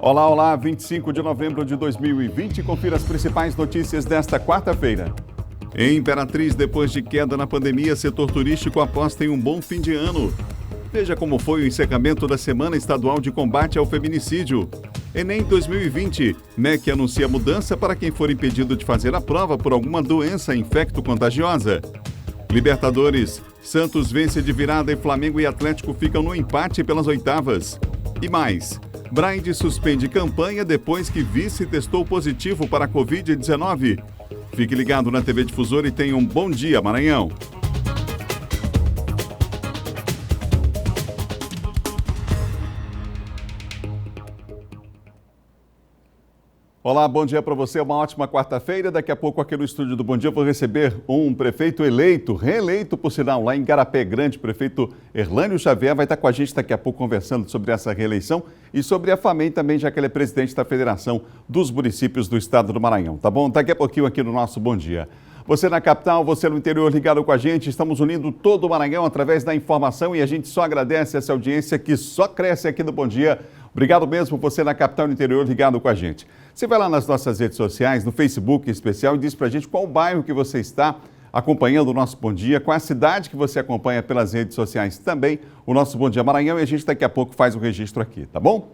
Olá, olá, 25 de novembro de 2020, confira as principais notícias desta quarta-feira. Em Imperatriz, depois de queda na pandemia, setor turístico aposta em um bom fim de ano. Veja como foi o encerramento da Semana Estadual de Combate ao Feminicídio. Enem 2020, MEC anuncia mudança para quem for impedido de fazer a prova por alguma doença infecto-contagiosa. Libertadores, Santos vence de virada e Flamengo e Atlético ficam no empate pelas oitavas. E mais, Braille suspende campanha depois que vice testou positivo para a Covid-19. Fique ligado na TV Difusora e tenha um bom dia, Maranhão. Olá, bom dia para você, uma ótima quarta-feira. Daqui a pouco aqui no estúdio do Bom Dia eu vou receber um prefeito eleito, reeleito por sinal, lá em Garapé Grande, prefeito Erlânio Xavier, vai estar com a gente daqui a pouco conversando sobre essa reeleição e sobre a FAMEM também, já que ele é presidente da Federação dos Municípios do Estado do Maranhão, tá bom? Daqui a pouquinho aqui no nosso Bom Dia. Você na capital, você no interior ligado com a gente, estamos unindo todo o Maranhão através da informação e a gente só agradece essa audiência que só cresce aqui no Bom Dia. Obrigado mesmo você na capital e no interior ligado com a gente. Você vai lá nas nossas redes sociais, no Facebook em especial, e diz pra gente qual bairro que você está acompanhando o nosso Bom Dia, qual a cidade que você acompanha pelas redes sociais também, o nosso Bom Dia Maranhão, e a gente daqui a pouco faz o registro aqui, tá bom?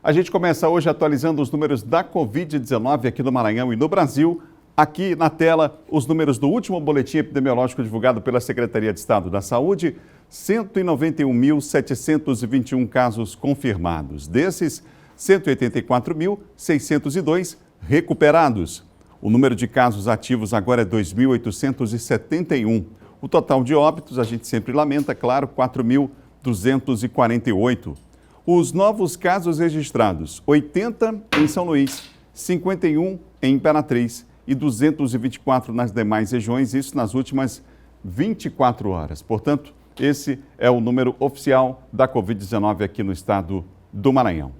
A gente começa hoje atualizando os números da Covid-19 aqui no Maranhão e no Brasil. Aqui na tela, os números do último boletim epidemiológico divulgado pela Secretaria de Estado da Saúde, 191.721 casos confirmados. Desses, 184.602 recuperados. O número de casos ativos agora é 2.871. O total de óbitos, a gente sempre lamenta, claro, 4.248. Os novos casos registrados, 80 em São Luís, 51 em Imperatriz e 224 nas demais regiões, isso nas últimas 24 horas. Portanto, esse é o número oficial da Covid-19 aqui no estado do Maranhão.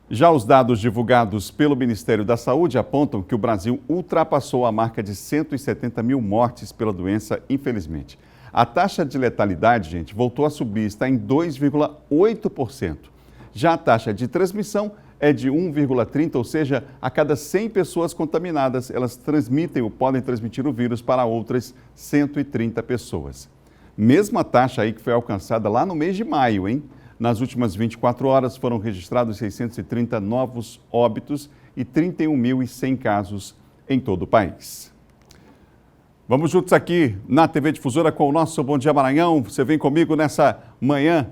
Já os dados divulgados pelo Ministério da Saúde apontam que o Brasil ultrapassou a marca de 170 mil mortes pela doença, infelizmente. A taxa de letalidade, gente, voltou a subir, está em 2,8%. Já a taxa de transmissão é de 1,30, ou seja, a cada 100 pessoas contaminadas, elas transmitem ou podem transmitir o vírus para outras 130 pessoas. Mesma taxa aí que foi alcançada lá no mês de maio, hein? Nas últimas 24 horas foram registrados 630 novos óbitos e 31.100 casos em todo o país. Vamos juntos aqui na TV Difusora com o nosso Bom Dia Maranhão. Você vem comigo nessa manhã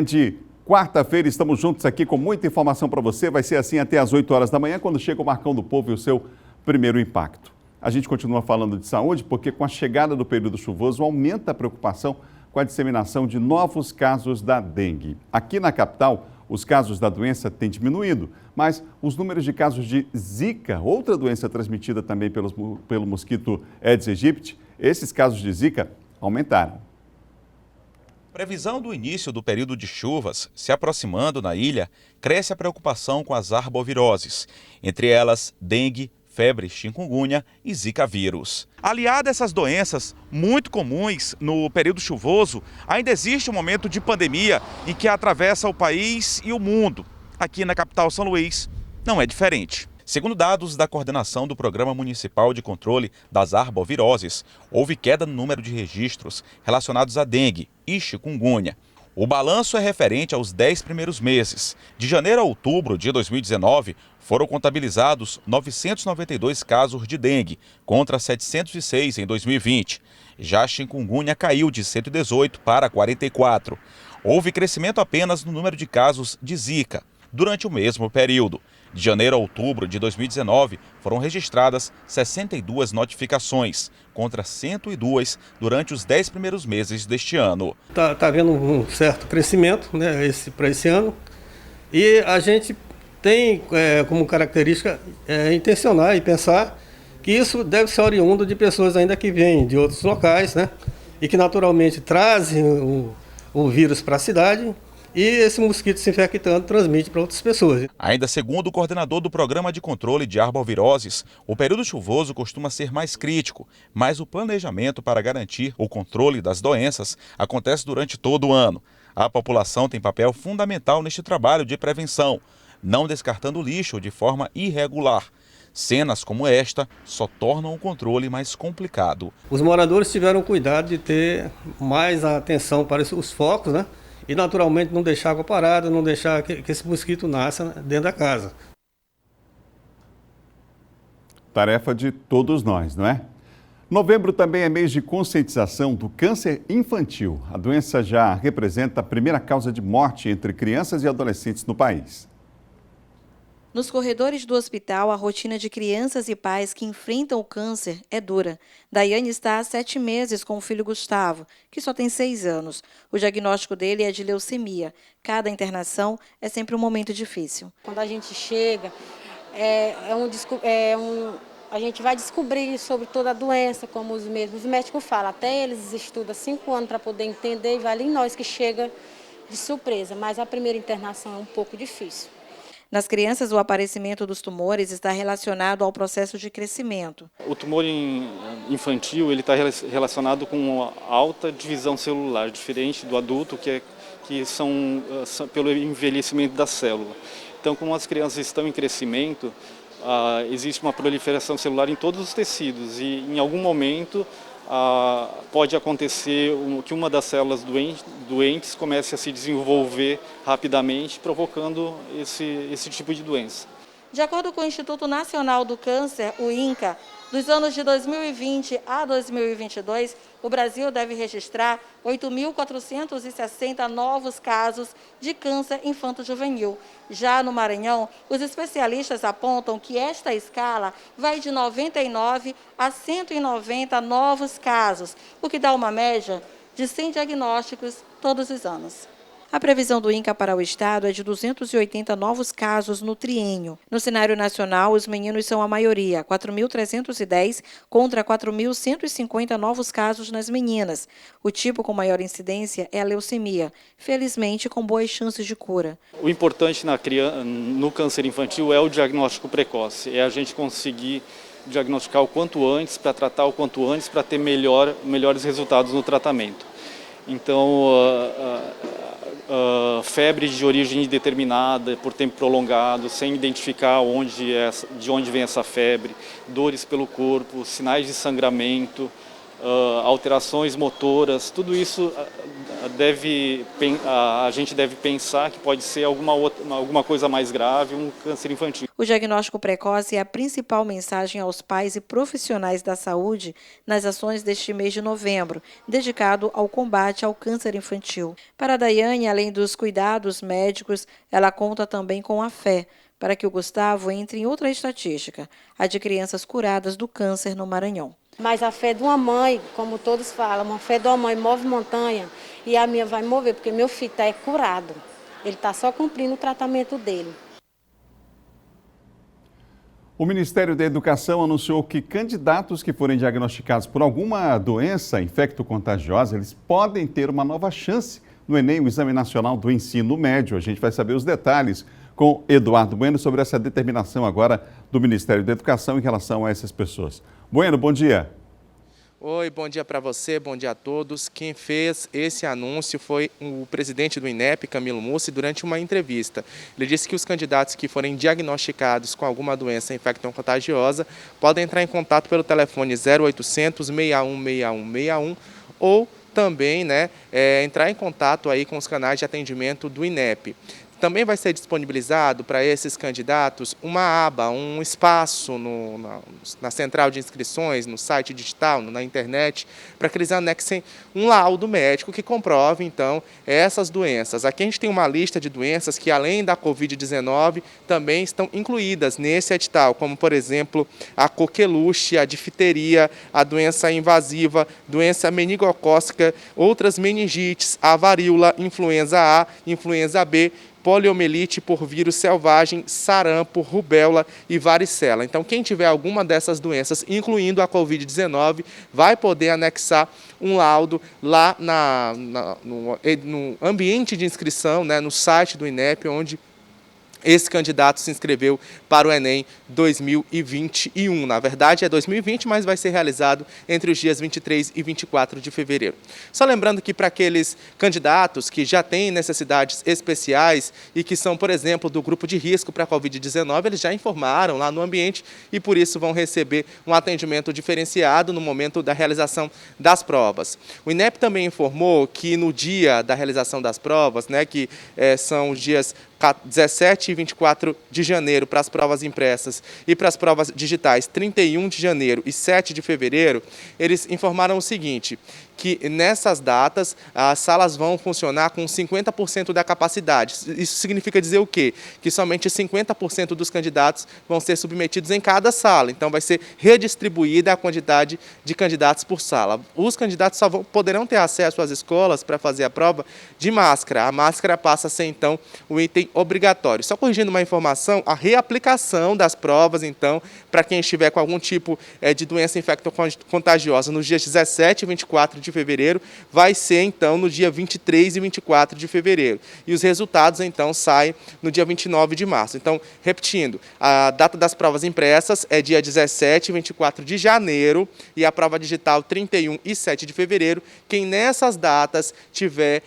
de quarta-feira, estamos juntos aqui com muita informação para você. Vai ser assim até às 8 horas da manhã, quando chega o Marcão do Povo e o seu primeiro impacto. A gente continua falando de saúde porque com a chegada do período chuvoso aumenta a preocupação com a disseminação de novos casos da dengue. Aqui na capital, os casos da doença têm diminuído, mas os números de casos de Zika, outra doença transmitida também pelo mosquito Aedes aegypti, esses casos de Zika aumentaram. Previsão do início do período de chuvas se aproximando na ilha, cresce a preocupação com as arboviroses, entre elas dengue, febre, chikungunya e zika vírus. Aliada a essas doenças muito comuns no período chuvoso, ainda existe um momento de pandemia em que atravessa o país e o mundo. Aqui na capital São Luís não é diferente. Segundo dados da coordenação do Programa Municipal de Controle das Arboviroses, houve queda no número de registros relacionados à dengue e chikungunya. O balanço é referente aos 10 primeiros meses. De janeiro a outubro de 2019, foram contabilizados 992 casos de dengue, contra 706 em 2020. Já a chikungunya caiu de 118 para 44. Houve crescimento apenas no número de casos de Zika durante o mesmo período. De janeiro a outubro de 2019, foram registradas 62 notificações, contra 102 durante os 10 primeiros meses deste ano. Está havendo um certo crescimento, né, para esse ano, e a gente tem como característica intencionar e pensar que isso deve ser oriundo de pessoas ainda que vêm de outros locais, né, e que naturalmente trazem o vírus para a cidade. E esse mosquito se infectando transmite para outras pessoas. Ainda segundo o coordenador do Programa de Controle de Arboviroses, o período chuvoso costuma ser mais crítico, mas o planejamento para garantir o controle das doenças acontece durante todo o ano. A população tem papel fundamental neste trabalho de prevenção, não descartando o lixo de forma irregular. Cenas como esta só tornam o controle mais complicado. Os moradores tiveram cuidado de ter mais atenção para os focos, né? E naturalmente não deixar água parada, não deixar que esse mosquito nasça dentro da casa. Tarefa de todos nós, não é? Novembro também é mês de conscientização do câncer infantil. A doença já representa a primeira causa de morte entre crianças e adolescentes no país. Nos corredores do hospital, a rotina de crianças e pais que enfrentam o câncer é dura. Daiane está há 7 meses com o filho Gustavo, que só tem 6 anos. O diagnóstico dele é de leucemia. Cada internação é sempre um momento difícil. Quando a gente chega, a gente vai descobrir sobre toda a doença, como os médicos falam. Até eles estudam 5 anos para poder entender e vai ali em nós que chega de surpresa. Mas a primeira internação é um pouco difícil. Nas crianças, o aparecimento dos tumores está relacionado ao processo de crescimento. O tumor infantil está relacionado com alta divisão celular, diferente do adulto, que são pelo envelhecimento da célula. Então, como as crianças estão em crescimento, existe uma proliferação celular em todos os tecidos e, em algum momento, pode acontecer que uma das células doentes comece a se desenvolver rapidamente, provocando esse tipo de doença. De acordo com o Instituto Nacional do Câncer, o INCA, dos anos de 2020 a 2022, o Brasil deve registrar 8.460 novos casos de câncer infanto-juvenil. Já no Maranhão, os especialistas apontam que esta escala vai de 99 a 190 novos casos, o que dá uma média de 100 diagnósticos todos os anos. A previsão do INCA para o estado é de 280 novos casos no triênio. No cenário nacional, os meninos são a maioria, 4.310 contra 4.150 novos casos nas meninas. O tipo com maior incidência é a leucemia, felizmente com boas chances de cura. O importante no câncer infantil é o diagnóstico precoce, é a gente conseguir diagnosticar o quanto antes, para tratar o quanto antes, para ter melhores resultados no tratamento. Então, febre de origem indeterminada, por tempo prolongado, sem identificar de onde vem essa febre, dores pelo corpo, sinais de sangramento, alterações motoras, tudo isso a gente deve pensar que pode ser alguma coisa mais grave, um câncer infantil. O diagnóstico precoce é a principal mensagem aos pais e profissionais da saúde nas ações deste mês de novembro, dedicado ao combate ao câncer infantil. Para a Daiane, além dos cuidados médicos, ela conta também com a fé, para que o Gustavo entre em outra estatística, a de crianças curadas do câncer no Maranhão. Mas a fé de uma mãe, como todos falam, uma fé de uma mãe move montanha e a minha vai mover, porque meu filho está curado. Ele está só cumprindo o tratamento dele. O Ministério da Educação anunciou que candidatos que forem diagnosticados por alguma doença infecto-contagiosa, eles podem ter uma nova chance no Enem, o Exame Nacional do Ensino Médio. A gente vai saber os detalhes com Eduardo Bueno sobre essa determinação agora do Ministério da Educação em relação a essas pessoas. Bueno, bom dia. Oi, bom dia para você, bom dia a todos. Quem fez esse anúncio foi o presidente do INEP, Camilo Mussi, durante uma entrevista. Ele disse que os candidatos que forem diagnosticados com alguma doença infecto-contagiosa podem entrar em contato pelo telefone 0800 61 6161 ou também entrar em contato aí com os canais de atendimento do INEP. Também vai ser disponibilizado para esses candidatos uma aba, um espaço na central de inscrições, no site digital, na internet, para que eles anexem um laudo médico que comprove, então, essas doenças. Aqui a gente tem uma lista de doenças que, além da Covid-19, também estão incluídas nesse edital, como, por exemplo, a coqueluche, a difteria, a doença invasiva, doença meningocócica, outras meningites, a varíola, influenza A, influenza B, poliomielite por vírus selvagem, sarampo, rubéola e varicela. Então, quem tiver alguma dessas doenças, incluindo a Covid-19, vai poder anexar um laudo lá no ambiente de inscrição, no site do INEP, onde esse candidato se inscreveu para o Enem 2021. Na verdade, é 2020, mas vai ser realizado entre os dias 23 e 24 de fevereiro. Só lembrando que para aqueles candidatos que já têm necessidades especiais e que são, por exemplo, do grupo de risco para a Covid-19, eles já informaram lá no ambiente e, por isso, vão receber um atendimento diferenciado no momento da realização das provas. O INEP também informou que no dia da realização das provas, que são os dias 17 e 24 de janeiro para as provas impressas e para as provas digitais 31 de janeiro e 7 de fevereiro, eles informaram o seguinte, que nessas datas as salas vão funcionar com 50% da capacidade. Isso significa dizer o quê? Que somente 50% dos candidatos vão ser submetidos em cada sala, então vai ser redistribuída a quantidade de candidatos por sala. Os candidatos só poderão ter acesso às escolas para fazer a prova de máscara. A máscara passa a ser, então, o item obrigatório. Só corrigindo uma informação, a reaplicação das provas, então, para quem estiver com algum tipo de doença infecto-contagiosa nos dias 17 e 24 de fevereiro, vai ser, então, no dia 23 e 24 de fevereiro. E os resultados, então, saem no dia 29 de março. Então, repetindo, a data das provas impressas é dia 17 e 24 de janeiro e a prova digital 31 e 7 de fevereiro. Quem nessas datas tiver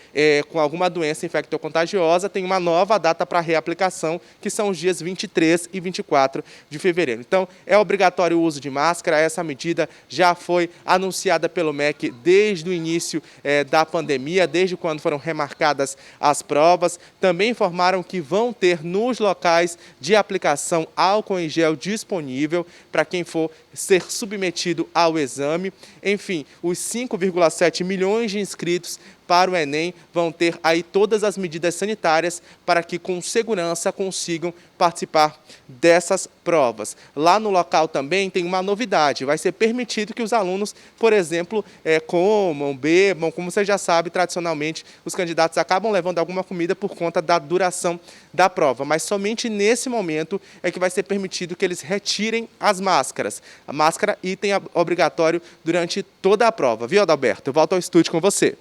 com alguma doença infecto-contagiosa tem uma nova data para reaplicação, que são os dias 23 e 24 de fevereiro. Então, é obrigatório o uso de máscara. Essa medida já foi anunciada pelo MEC desde o início da pandemia, desde quando foram remarcadas as provas. Também informaram que vão ter nos locais de aplicação álcool em gel disponível para quem for ser submetido ao exame. Enfim, os 5,7 milhões de inscritos para o Enem vão ter aí todas as medidas sanitárias para que com segurança consigam participar dessas provas. Lá no local também tem uma novidade, vai ser permitido que os alunos, por exemplo, comam, bebam, como você já sabe, tradicionalmente os candidatos acabam levando alguma comida por conta da duração da prova, mas somente nesse momento é que vai ser permitido que eles retirem as máscaras. A máscara, item obrigatório durante toda a prova. Viu, Adalberto? Eu volto ao estúdio com você.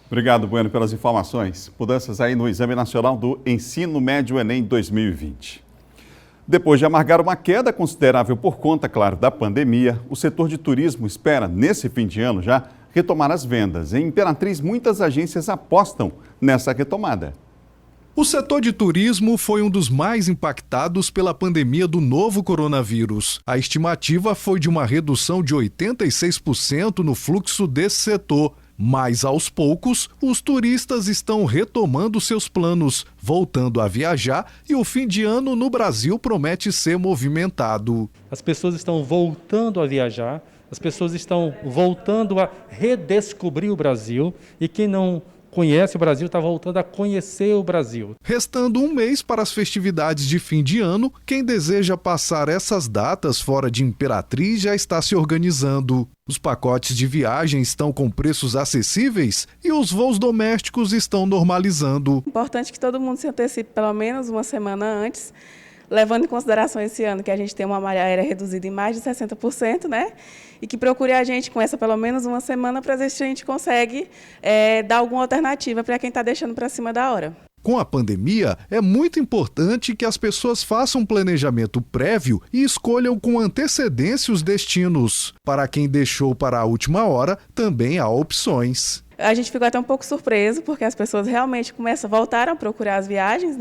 Obrigado, Bueno, pelas informações. Mudanças aí no Exame Nacional do Ensino Médio Enem 2020. Depois de amargar uma queda considerável por conta, claro, da pandemia, o setor de turismo espera, nesse fim de ano já, retomar as vendas. Em Imperatriz, muitas agências apostam nessa retomada. O setor de turismo foi um dos mais impactados pela pandemia do novo coronavírus. A estimativa foi de uma redução de 86% no fluxo desse setor. Mas, aos poucos, os turistas estão retomando seus planos, voltando a viajar e o fim de ano no Brasil promete ser movimentado. As pessoas estão voltando a viajar, as pessoas estão voltando a redescobrir o Brasil e quem não conhece o Brasil está voltando a conhecer o Brasil. Restando um mês para as festividades de fim de ano, quem deseja passar essas datas fora de Imperatriz já está se organizando. Os pacotes de viagem estão com preços acessíveis e os voos domésticos estão normalizando. Importante que todo mundo se antecipe pelo menos uma semana antes, levando em consideração esse ano que a gente tem uma malha aérea reduzida em mais de 60%, E que procure a gente com essa pelo menos uma semana para ver se a gente consegue dar alguma alternativa para quem está deixando para cima da hora. Com a pandemia, é muito importante que as pessoas façam um planejamento prévio e escolham com antecedência os destinos. Para quem deixou para a última hora, também há opções. A gente ficou até um pouco surpreso, porque as pessoas realmente voltaram a procurar as viagens,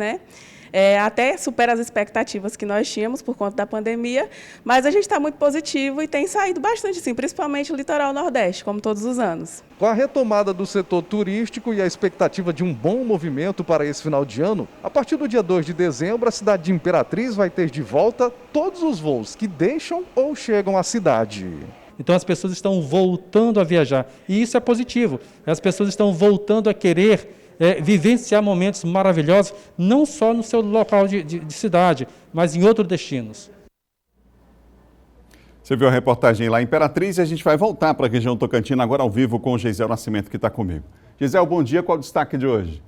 até supera as expectativas que nós tínhamos por conta da pandemia, mas a gente está muito positivo e tem saído bastante, sim, principalmente o litoral nordeste, como todos os anos. Com a retomada do setor turístico e a expectativa de um bom movimento para esse final de ano, a partir do dia 2 de dezembro, a cidade de Imperatriz vai ter de volta todos os voos que deixam ou chegam à cidade. Então as pessoas estão voltando a viajar e isso é positivo. As pessoas estão voltando a querer vivenciar momentos maravilhosos, não só no seu local de cidade, mas em outros destinos. Você viu a reportagem lá em Imperatriz e a gente vai voltar para a região Tocantina agora ao vivo com o Geisel Nascimento que está comigo. Geisel, bom dia, qual o destaque de hoje?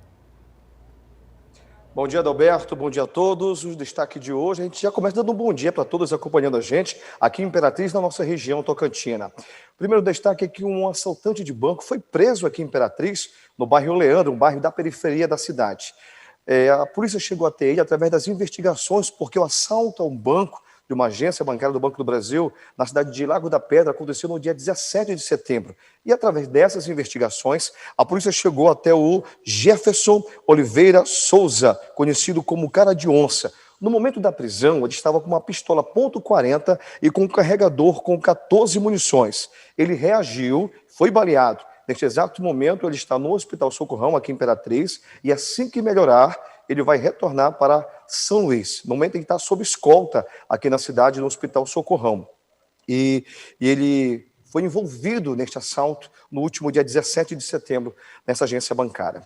Bom dia, Adalberto, bom dia a todos. O destaque de hoje, a gente já começa dando um bom dia para todos acompanhando a gente aqui em Imperatriz, na nossa região Tocantina. O primeiro destaque é que um assaltante de banco foi preso aqui em Imperatriz, no bairro Leandro, um bairro da periferia da cidade. A polícia chegou até ele através das investigações, porque o assalto a um banco, de uma agência bancária do Banco do Brasil, na cidade de Lago da Pedra, aconteceu no dia 17 de setembro. E através dessas investigações, a polícia chegou até o Jefferson Oliveira Souza, conhecido como Cara de Onça. No momento da prisão, ele estava com uma pistola .40 e com um carregador com 14 munições. Ele reagiu, foi baleado. Neste exato momento, ele está no Hospital Socorrão, aqui em Imperatriz, e assim que melhorar, ele vai retornar para São Luís. No momento, ele está sob escolta aqui na cidade, no Hospital Socorrão. E ele foi envolvido neste assalto no último dia 17 de setembro, nessa agência bancária.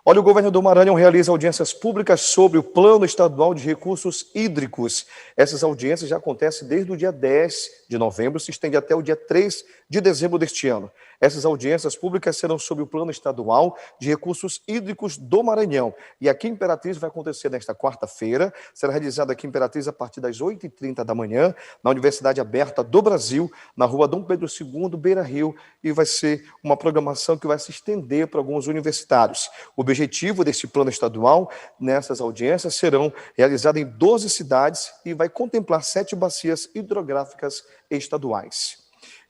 Olha, o governo do Maranhão realiza audiências públicas sobre o Plano Estadual de Recursos Hídricos. Essas audiências já acontecem desde o dia 10 de novembro, se estende até o dia 3 de dezembro deste ano. Essas audiências públicas serão sobre o Plano Estadual de Recursos Hídricos do Maranhão. E aqui em Imperatriz vai acontecer nesta quarta-feira, será realizada aqui em Imperatriz a partir das 8h30 da manhã, na Universidade Aberta do Brasil, na rua Dom Pedro II, Beira Rio, e vai ser uma programação que vai se estender para alguns universitários. O objetivo desse plano estadual, nessas audiências, serão realizadas em 12 cidades e vai contemplar 7 bacias hidrográficas estaduais.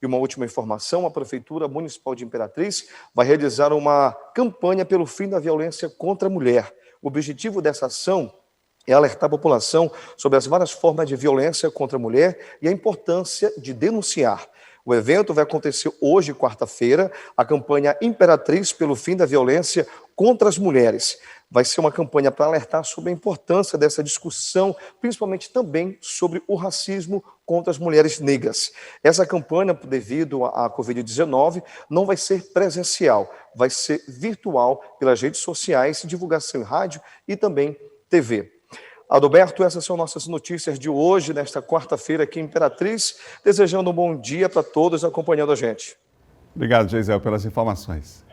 E uma última informação, a Prefeitura Municipal de Imperatriz vai realizar uma campanha pelo fim da violência contra a mulher. O objetivo dessa ação é alertar a população sobre as várias formas de violência contra a mulher e a importância de denunciar. O evento vai acontecer hoje, quarta-feira, a campanha Imperatriz pelo fim da violência contra as mulheres. Vai ser uma campanha para alertar sobre a importância dessa discussão, principalmente também sobre o racismo contra as mulheres negras. Essa campanha, devido à Covid-19, não vai ser presencial, vai ser virtual pelas redes sociais, divulgação em rádio e também TV. Adalberto, essas são nossas notícias de hoje, nesta quarta-feira aqui em Imperatriz, desejando um bom dia para todos acompanhando a gente. Obrigado, Geisel, pelas informações.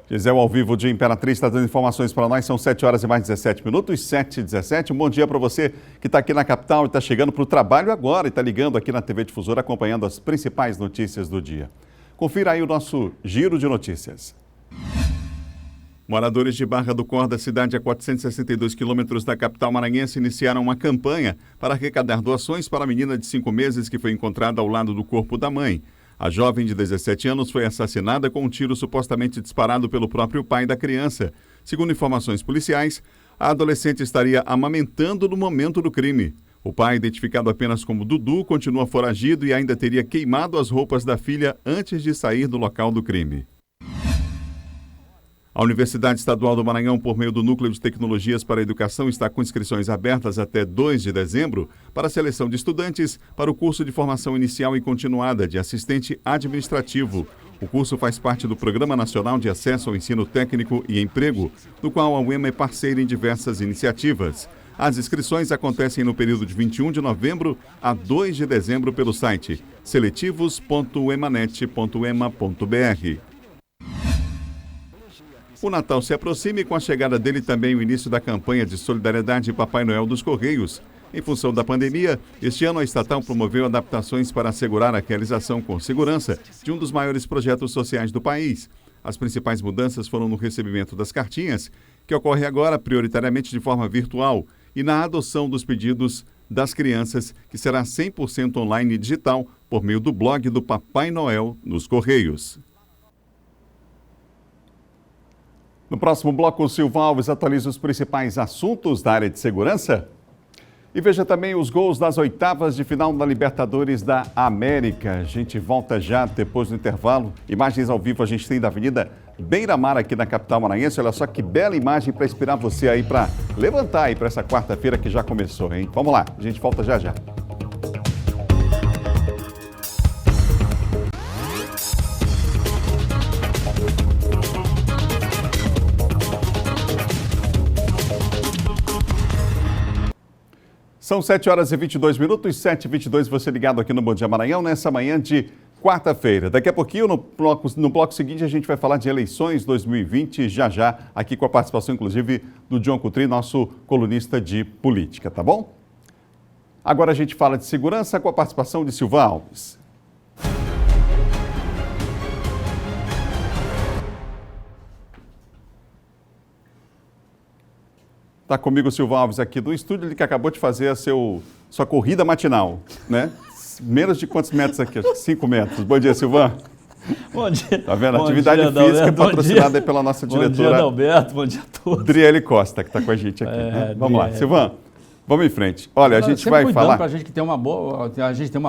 Geisel, ao vivo de Imperatriz, está dando informações para nós. São 7 horas e mais 17 minutos, 7h17. Um bom dia para você que está aqui na capital e está chegando para o trabalho agora e está ligando aqui na TV Difusora, acompanhando as principais notícias do dia. Confira aí o nosso giro de notícias. Moradores de Barra do Corda, cidade a 462 quilômetros da capital maranhense, iniciaram uma campanha para arrecadar doações para a menina de 5 meses que foi encontrada ao lado do corpo da mãe. A jovem de 17 anos foi assassinada com um tiro supostamente disparado pelo próprio pai da criança. Segundo informações policiais, a adolescente estaria amamentando no momento do crime. O pai, identificado apenas como Dudu, continua foragido e ainda teria queimado as roupas da filha antes de sair do local do crime. A Universidade Estadual do Maranhão, por meio do Núcleo de Tecnologias para a Educação, está com inscrições abertas até 2 de dezembro para a seleção de estudantes para o curso de formação inicial e continuada de assistente administrativo. O curso faz parte do Programa Nacional de Acesso ao Ensino Técnico e Emprego, do qual a UEMA é parceira em diversas iniciativas. As inscrições acontecem no período de 21 de novembro a 2 de dezembro pelo site seletivos.emanet.ema.br. O Natal se aproxima e com a chegada dele também o início da campanha de solidariedade Papai Noel dos Correios. Em função da pandemia, este ano a estatal promoveu adaptações para assegurar a realização com segurança de um dos maiores projetos sociais do país. As principais mudanças foram no recebimento das cartinhas, que ocorre agora prioritariamente de forma virtual, e na adoção dos pedidos das crianças, que será 100% online e digital por meio do blog do Papai Noel nos Correios. No próximo bloco, o Silva Alves atualiza os principais assuntos da área de segurança. E veja também os gols das oitavas de final da Libertadores da América. A gente volta já depois do intervalo. Imagens ao vivo a gente tem da Avenida Beira-Mar aqui na capital maranhense. Olha só que bela imagem para inspirar você aí para levantar aí para essa quarta-feira que já começou, hein? Vamos lá, a gente volta já já. São 7 horas e 22 minutos, 7h22, você ligado aqui no Bom Dia Maranhão, nessa manhã de quarta-feira. Daqui a pouquinho, no bloco seguinte, a gente vai falar de eleições 2020, já, aqui com a participação, inclusive, do John Coutry, nosso colunista de política, tá bom? Agora a gente fala de segurança com a participação de Silva Alves. Está comigo o Silvão Alves aqui do estúdio, ele que acabou de fazer a sua corrida matinal, né? Menos de quantos metros aqui? Acho que 5 metros. Bom dia, Silvão. Bom dia. Tá vendo? Bom Atividade dia, física patrocinada aí pela nossa diretora. Bom dia, Adalberto. Bom dia a todos. Driele Costa, que está com a gente aqui. Né? Vamos lá, Silvão. Vamos em frente. Olha, a gente vai falar... para a gente ter uma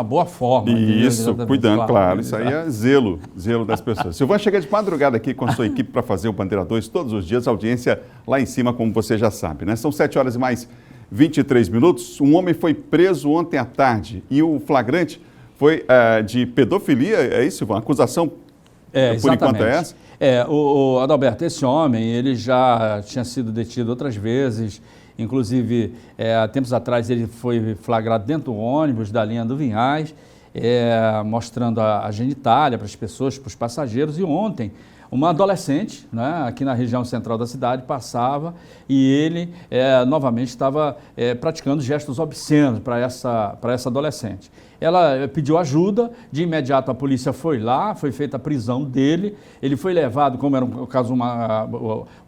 boa forma. Isso, cuidando, claro. Isso aí é zelo das pessoas. Silvão chega de madrugada aqui com a sua equipe para fazer o Bandeira 2 todos os dias. Audiência lá em cima, como você já sabe, né? São 7 horas e mais 23 minutos. Um homem foi preso ontem à tarde e o flagrante foi de pedofilia. É isso, Silvão? A acusação, por enquanto, é essa? O Adalberto, esse homem, ele já tinha sido detido outras vezes. Inclusive, há tempos atrás ele foi flagrado dentro do ônibus da linha do Vinhais, mostrando a genitália para as pessoas, para os passageiros. E ontem, uma adolescente, né, aqui na região central da cidade, passava e ele novamente estava praticando gestos obscenos para essa adolescente. Ela pediu ajuda, de imediato a polícia foi lá, foi feita a prisão dele, ele foi levado, como era o caso,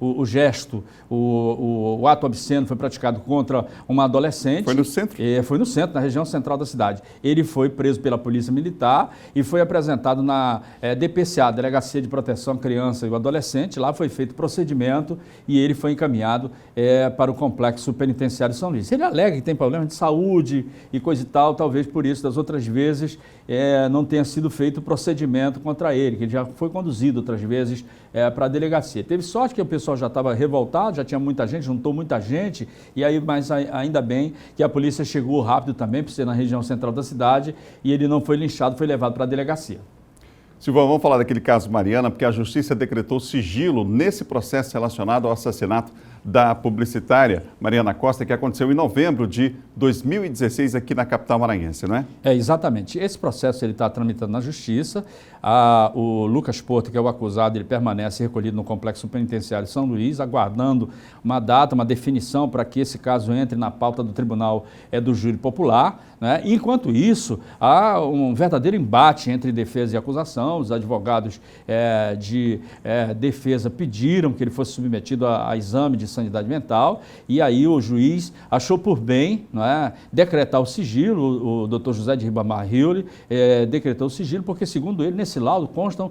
o gesto, o ato obsceno foi praticado contra uma adolescente. Foi no centro? Foi no centro, na região central da cidade. Ele foi preso pela Polícia Militar e foi apresentado na DPCA, Delegacia de Proteção à Criança e ao Adolescente. Lá foi feito o procedimento e ele foi encaminhado para o Complexo Penitenciário São Luís. Ele alega que tem problema de saúde e coisa e tal, talvez por isso das outras vezes não tenha sido feito o procedimento contra ele, que ele já foi conduzido outras vezes para a delegacia. Teve sorte que o pessoal já estava revoltado, já tinha muita gente, juntou muita gente, e aí, mas ainda bem que a polícia chegou rápido também, por ser na região central da cidade, e ele não foi linchado, foi levado para a delegacia. Silvão, vamos falar daquele caso Mariana, porque a Justiça decretou sigilo nesse processo relacionado ao assassinato da publicitária Mariana Costa, que aconteceu em novembro de 2016 aqui na capital maranhense, não é? Exatamente. Esse processo ele está tramitando na Justiça. O Lucas Porto, que é o acusado, ele permanece recolhido no Complexo Penitenciário São Luís, aguardando uma data, uma definição para que esse caso entre na pauta do Tribunal do Júri Popular, né? Enquanto isso, há um verdadeiro embate entre defesa e acusação. Os advogados de defesa pediram que ele fosse submetido a exame de sanidade mental, e aí o juiz achou por bem, não é, decretar o sigilo. O doutor José de Ribamar Rioli decretou o sigilo porque, segundo ele, nesse laudo constam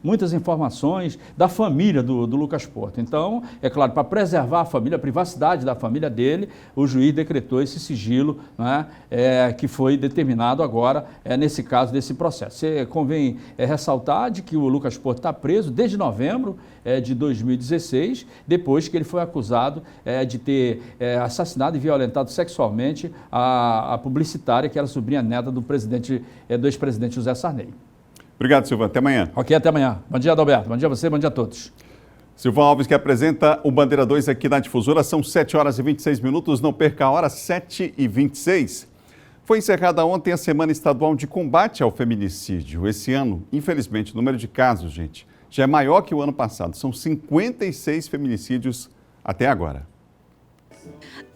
muitas informações da família do Lucas Porto. Então, é claro, para preservar a família, a privacidade da família dele, o juiz decretou esse sigilo, não é, que foi determinado agora, nesse caso, desse processo. Convém ressaltar de que o Lucas Porto está preso desde novembro de 2016, depois que ele foi acusado de ter assassinado e violentado sexualmente a publicitária, que era sobrinha neta do ex-presidente José Sarney. Obrigado, Silvão. Até amanhã. Ok, até amanhã. Bom dia, Adalberto. Bom dia a você, bom dia a todos. Silvão Alves, que apresenta o Bandeira 2 aqui na Difusora. São 7 horas e 26 minutos. Não perca a hora, 7h26. Foi encerrada ontem a Semana Estadual de Combate ao Feminicídio. Esse ano, infelizmente, o número de casos, gente, já é maior que o ano passado. São 56 feminicídios até agora.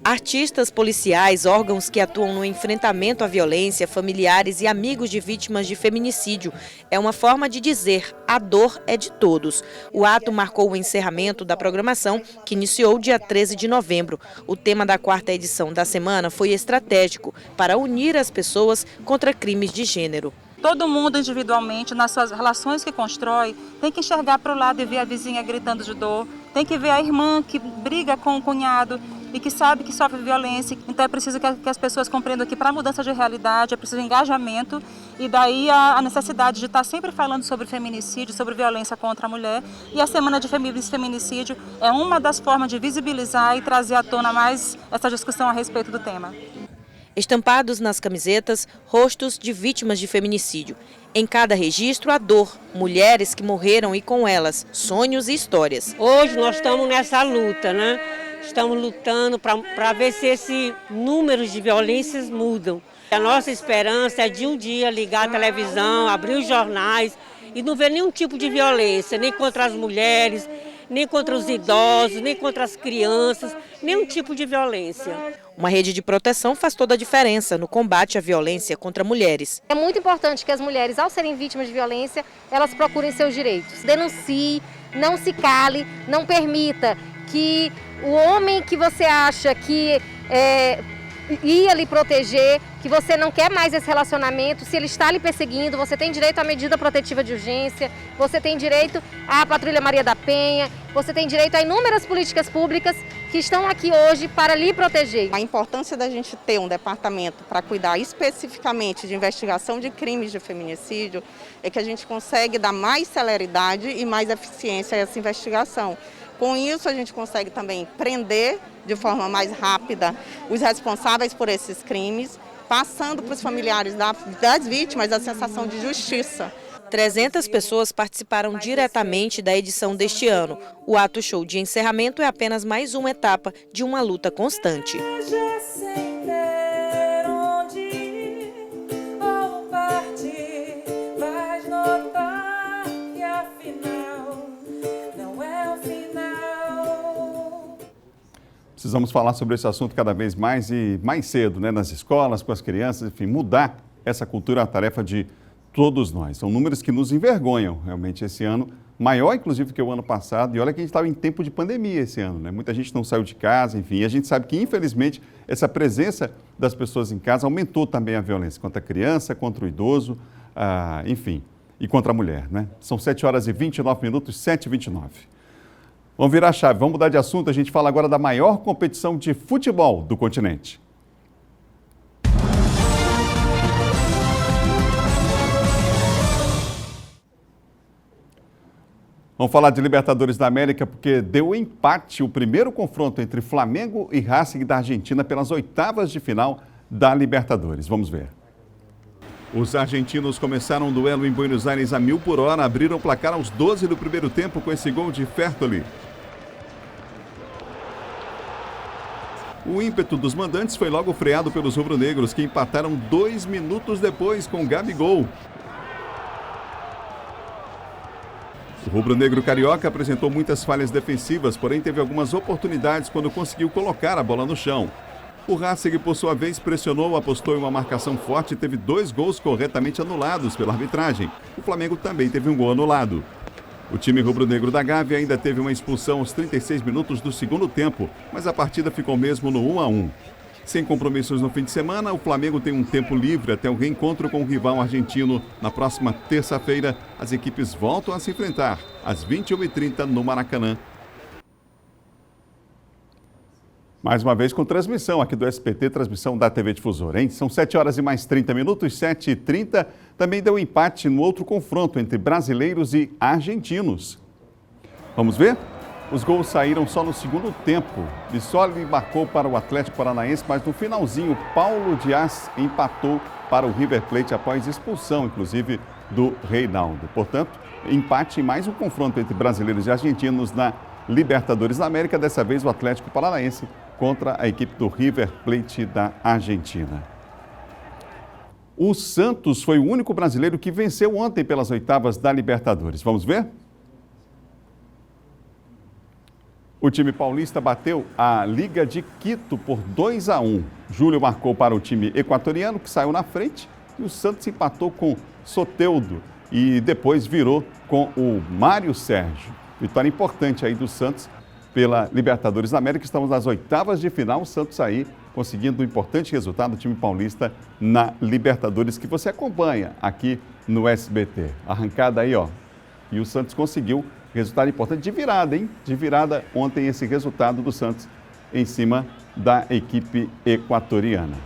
Artistas policiais, órgãos que atuam no enfrentamento à violência, familiares e amigos de vítimas de feminicídio. É uma forma de dizer: a dor é de todos. O ato marcou o encerramento da programação, que iniciou dia 13 de novembro. O tema da 4ª edição da semana foi estratégico, para unir as pessoas contra crimes de gênero. Todo mundo individualmente, nas suas relações que constrói, tem que enxergar para o lado e ver a vizinha gritando de dor, tem que ver a irmã que briga com o cunhado e que sabe que sofre violência. Então é preciso que as pessoas compreendam que para a mudança de realidade é preciso engajamento, e daí a necessidade de estar sempre falando sobre feminicídio, sobre violência contra a mulher. E a Semana de Feminicídio é uma das formas de visibilizar e trazer à tona mais essa discussão a respeito do tema. Estampados nas camisetas, rostos de vítimas de feminicídio. Em cada registro, a dor, mulheres que morreram e com elas, sonhos e histórias. Hoje nós estamos nessa luta, né? Estamos lutando para ver se esse número de violências mudam. A nossa esperança é de um dia ligar a televisão, abrir os jornais e não ver nenhum tipo de violência, nem contra as mulheres, nem contra os idosos, nem contra as crianças, nenhum tipo de violência. Uma rede de proteção faz toda a diferença no combate à violência contra mulheres. É muito importante que as mulheres, ao serem vítimas de violência, elas procurem seus direitos. Denuncie, não se cale, não permita que o homem que você acha que ia lhe proteger, que você não quer mais esse relacionamento, se ele está lhe perseguindo, você tem direito à medida protetiva de urgência, você tem direito à Patrulha Maria da Penha, você tem direito a inúmeras políticas públicas que estão aqui hoje para lhe proteger. A importância da gente ter um departamento para cuidar especificamente de investigação de crimes de feminicídio é que a gente consegue dar mais celeridade e mais eficiência a essa investigação. Com isso, a gente consegue também prender de forma mais rápida os responsáveis por esses crimes, passando para os familiares das vítimas a sensação de justiça. 300 pessoas participaram diretamente da edição deste ano. O ato show de encerramento é apenas mais uma etapa de uma luta constante. Precisamos falar sobre esse assunto cada vez mais e mais cedo, né? Nas escolas, com as crianças, enfim, mudar essa cultura é a tarefa de todos nós. São números que nos envergonham realmente esse ano, maior inclusive que o ano passado, e olha que a gente estava em tempo de pandemia esse ano, né? Muita gente não saiu de casa, enfim, e a gente sabe que infelizmente essa presença das pessoas em casa aumentou também a violência contra a criança, contra o idoso, enfim, e contra a mulher, né? São 7h29, 7h29. Vamos virar a chave, vamos mudar de assunto. A gente fala agora da maior competição de futebol do continente. Vamos falar de Libertadores da América porque deu empate o primeiro confronto entre Flamengo e Racing da Argentina pelas oitavas de final da Libertadores. Vamos ver. Os argentinos começaram um duelo em Buenos Aires a 1000 por hora, abriram o placar aos 12 do primeiro tempo com esse gol de Fertoli. O ímpeto dos mandantes foi logo freado pelos rubro-negros, que empataram 2 minutos depois com Gabigol. O rubro-negro carioca apresentou muitas falhas defensivas, porém teve algumas oportunidades quando conseguiu colocar a bola no chão. O Racing, por sua vez, pressionou, apostou em uma marcação forte e teve 2 gols corretamente anulados pela arbitragem. O Flamengo também teve um gol anulado. O time rubro-negro da Gávea ainda teve uma expulsão aos 36 minutos do segundo tempo, mas a partida ficou mesmo no 1-1. Sem compromissos no fim de semana, o Flamengo tem um tempo livre até o reencontro com o rival argentino. Na próxima terça-feira, as equipes voltam a se enfrentar, às 21h30 no Maracanã. Mais uma vez com transmissão aqui do SBT, transmissão da TV Difusora, hein? São 7h30, 7h30. Também deu empate no outro confronto entre brasileiros e argentinos. Vamos ver? Os gols saíram só no segundo tempo. Bissoli marcou para o Atlético Paranaense, mas no finalzinho, Paulo Dias empatou para o River Plate após expulsão, inclusive, do Reinaldo. Portanto, empate em mais um confronto entre brasileiros e argentinos na Libertadores da América. Dessa vez, o Atlético Paranaense contra a equipe do River Plate da Argentina. O Santos foi o único brasileiro que venceu ontem pelas oitavas da Libertadores. Vamos ver? O time paulista bateu a Liga de Quito por 2-1. Júlio marcou para o time equatoriano, que saiu na frente, e o Santos empatou com Soteldo e depois virou com o Mário Sérgio. Vitória importante aí do Santos pela Libertadores da América. Estamos nas oitavas de final, o Santos aí conseguindo um importante resultado do time paulista na Libertadores, que você acompanha aqui no SBT. Arrancada aí, ó. E o Santos conseguiu resultado importante de virada, hein? De virada ontem esse resultado do Santos em cima da equipe equatoriana.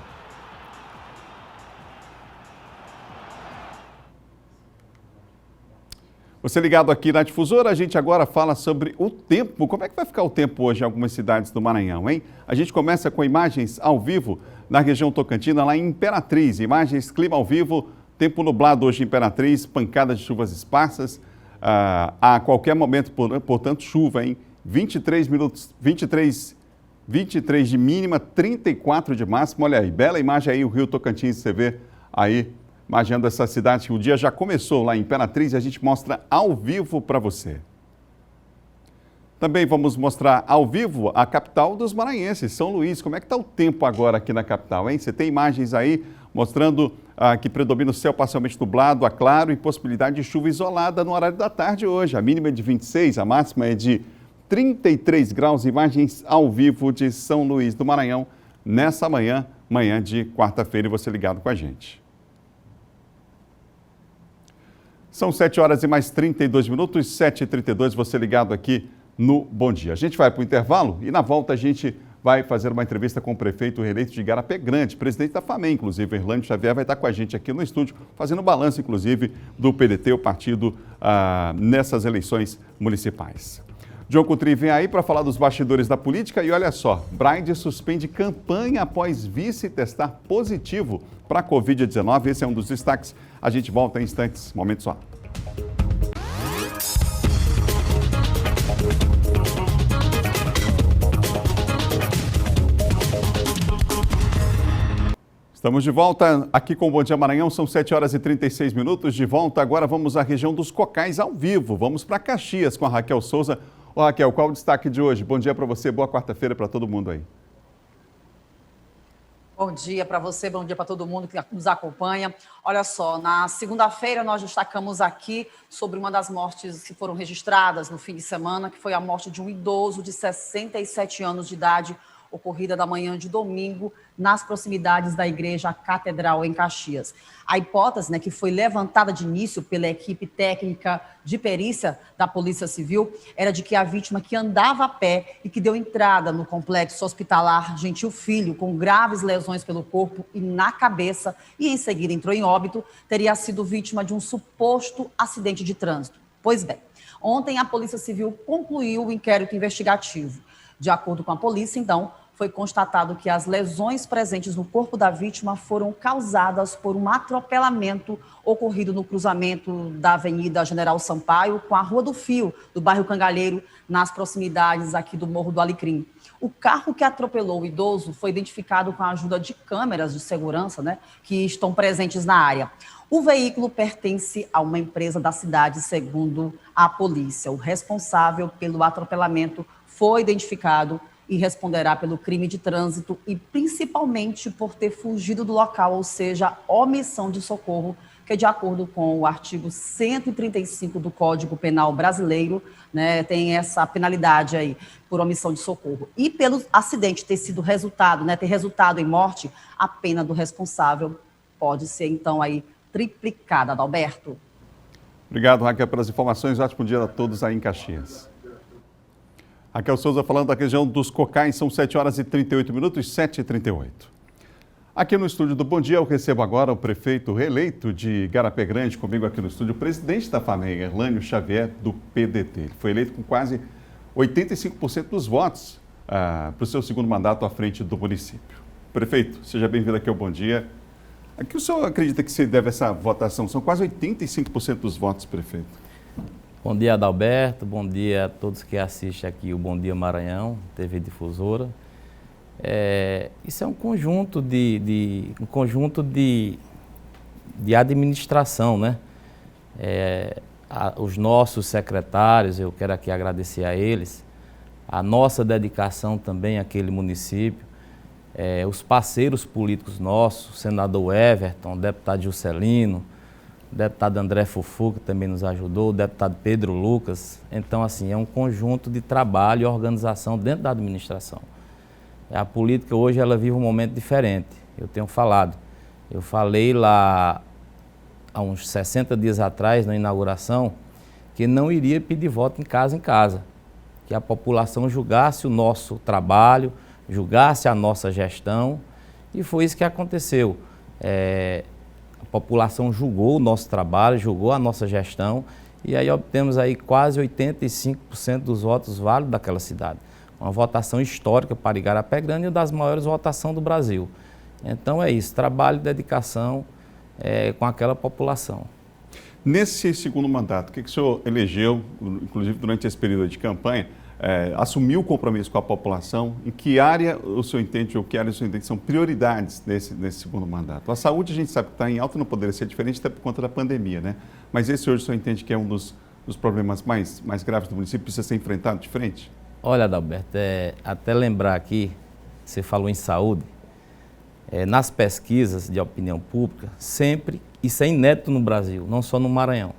Você ligado aqui na Difusora, a gente agora fala sobre o tempo. Como é que vai ficar o tempo hoje em algumas cidades do Maranhão, hein? A gente começa com imagens ao vivo na região Tocantina, lá em Imperatriz. Imagens, clima ao vivo, tempo nublado hoje em Imperatriz, pancadas de chuvas esparsas. A qualquer momento, portanto, chuva, hein? 23 de mínima, 34 de máxima. Olha aí, bela imagem aí, o Rio Tocantins, você vê aí. Imaginando essa cidade, o dia já começou lá em Imperatriz e a gente mostra ao vivo para você. Também vamos mostrar ao vivo a capital dos maranhenses, São Luís. Como é que está o tempo agora aqui na capital, hein? Você tem imagens aí mostrando que predomina o céu parcialmente nublado a claro e possibilidade de chuva isolada no horário da tarde hoje. A mínima é de 26, a máxima é de 33 graus, imagens ao vivo de São Luís do Maranhão, nessa manhã de quarta-feira, e você ligado com a gente. São 7 horas e mais 32 minutos, 7h32, você ligado aqui no Bom Dia. A gente vai para o intervalo e na volta a gente vai fazer uma entrevista com o prefeito reeleito de Igarapé Grande, presidente da FAMEM, inclusive, Erlânio Xavier, vai estar com a gente aqui no estúdio, fazendo balanço, inclusive, do PDT, o partido, nessas eleições municipais. John Coutrinho vem aí para falar dos bastidores da política e olha só, Braide suspende campanha após vice testar positivo para a Covid-19. Esse é um dos destaques. A gente volta em instantes. Momento só. Estamos de volta aqui com o Bom Dia Maranhão, são 7 horas e 36 minutos. De volta agora vamos à região dos Cocais ao vivo. Vamos para Caxias com a Raquel Souza. Ô Raquel, qual o destaque de hoje? Bom dia para você, boa quarta-feira para todo mundo aí. Bom dia para você, bom dia para todo mundo que nos acompanha. Olha só, na segunda-feira nós destacamos aqui sobre uma das mortes que foram registradas no fim de semana, que foi a morte de um idoso de 67 anos de idade, ocorrida da manhã de domingo, nas proximidades da Igreja Catedral, em Caxias. A hipótese, que foi levantada de início pela equipe técnica de perícia da Polícia Civil, era de que a vítima, que andava a pé e que deu entrada no complexo hospitalar Gentil Filho, com graves lesões pelo corpo e na cabeça, e em seguida entrou em óbito, teria sido vítima de um suposto acidente de trânsito. Pois bem, ontem a Polícia Civil concluiu o inquérito investigativo. De acordo com a polícia, então, foi constatado que as lesões presentes no corpo da vítima foram causadas por um atropelamento ocorrido no cruzamento da Avenida General Sampaio com a Rua do Fio, do bairro Cangalheiro, nas proximidades aqui do Morro do Alecrim. O carro que atropelou o idoso foi identificado com a ajuda de câmeras de segurança, que estão presentes na área. O veículo pertence a uma empresa da cidade, segundo a polícia. O responsável pelo atropelamento foi identificado e responderá pelo crime de trânsito e principalmente por ter fugido do local, ou seja, omissão de socorro, que de acordo com o artigo 135 do Código Penal Brasileiro, tem essa penalidade aí por omissão de socorro. E pelo acidente ter sido resultado, ter resultado em morte, a pena do responsável pode ser então aí triplicada, Adalberto. Obrigado, Raquel, pelas informações. Ótimo dia a todos aí em Caxias. Raquel Souza falando da região dos Cocais, são 7 horas e 38 minutos, 7h38. Aqui no estúdio do Bom Dia, eu recebo agora o prefeito reeleito de Igarapé Grande, comigo aqui no estúdio, o presidente da FAMEM, Erlânio Xavier, do PDT. Ele foi eleito com quase 85% dos votos para o seu segundo mandato à frente do município. Prefeito, seja bem-vindo aqui ao Bom Dia. A que o senhor acredita que se deve essa votação? São quase 85% dos votos, prefeito. Bom dia, Adalberto. Bom dia a todos que assistem aqui o Bom Dia Maranhão, TV Difusora. Isso é um conjunto de administração, os nossos secretários, eu quero aqui agradecer a eles, a nossa dedicação também àquele município, os parceiros políticos nossos, o senador Everton, o deputado Juscelino, o deputado André Fufu, que também nos ajudou, o deputado Pedro Lucas. Então, assim, é um conjunto de trabalho e organização dentro da administração. A política hoje, ela vive um momento diferente, eu tenho falado. Eu falei lá há uns 60 dias atrás, na inauguração, que não iria pedir voto em casa, que a população julgasse o nosso trabalho, julgasse a nossa gestão, e foi isso que aconteceu. A população julgou o nosso trabalho, julgou a nossa gestão, e aí obtemos aí quase 85% dos votos válidos daquela cidade. Uma votação histórica para Igarapé Grande e uma das maiores votações do Brasil. Então é isso, trabalho e dedicação com aquela população. Nesse segundo mandato, o que o senhor elegeu, inclusive durante esse período de campanha, assumiu o compromisso com a população? Em que área o senhor entende, ou que área o senhor entende que são prioridades nesse segundo mandato? A saúde a gente sabe que está em alta, não poderia ser diferente até por conta da pandemia, Mas esse hoje o senhor entende que é um dos problemas mais graves do município, precisa ser enfrentado de frente? Olha, Adalberto, até lembrar aqui, você falou em saúde, nas pesquisas de opinião pública, sempre, isso é inédito no Brasil, não só no Maranhão,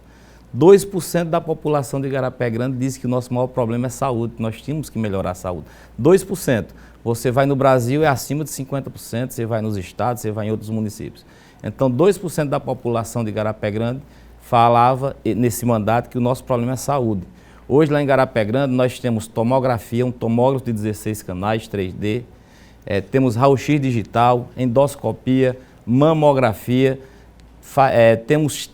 2% da população de Igarapé Grande diz que o nosso maior problema é saúde, nós tínhamos que melhorar a saúde. 2%. Você vai no Brasil, é acima de 50%, você vai nos estados, você vai em outros municípios. Então, 2% da população de Igarapé Grande falava nesse mandato que o nosso problema é saúde. Hoje, lá em Igarapé Grande, nós temos tomografia, um tomógrafo de 16 canais, 3D, temos raio-x digital, endoscopia, mamografia, temos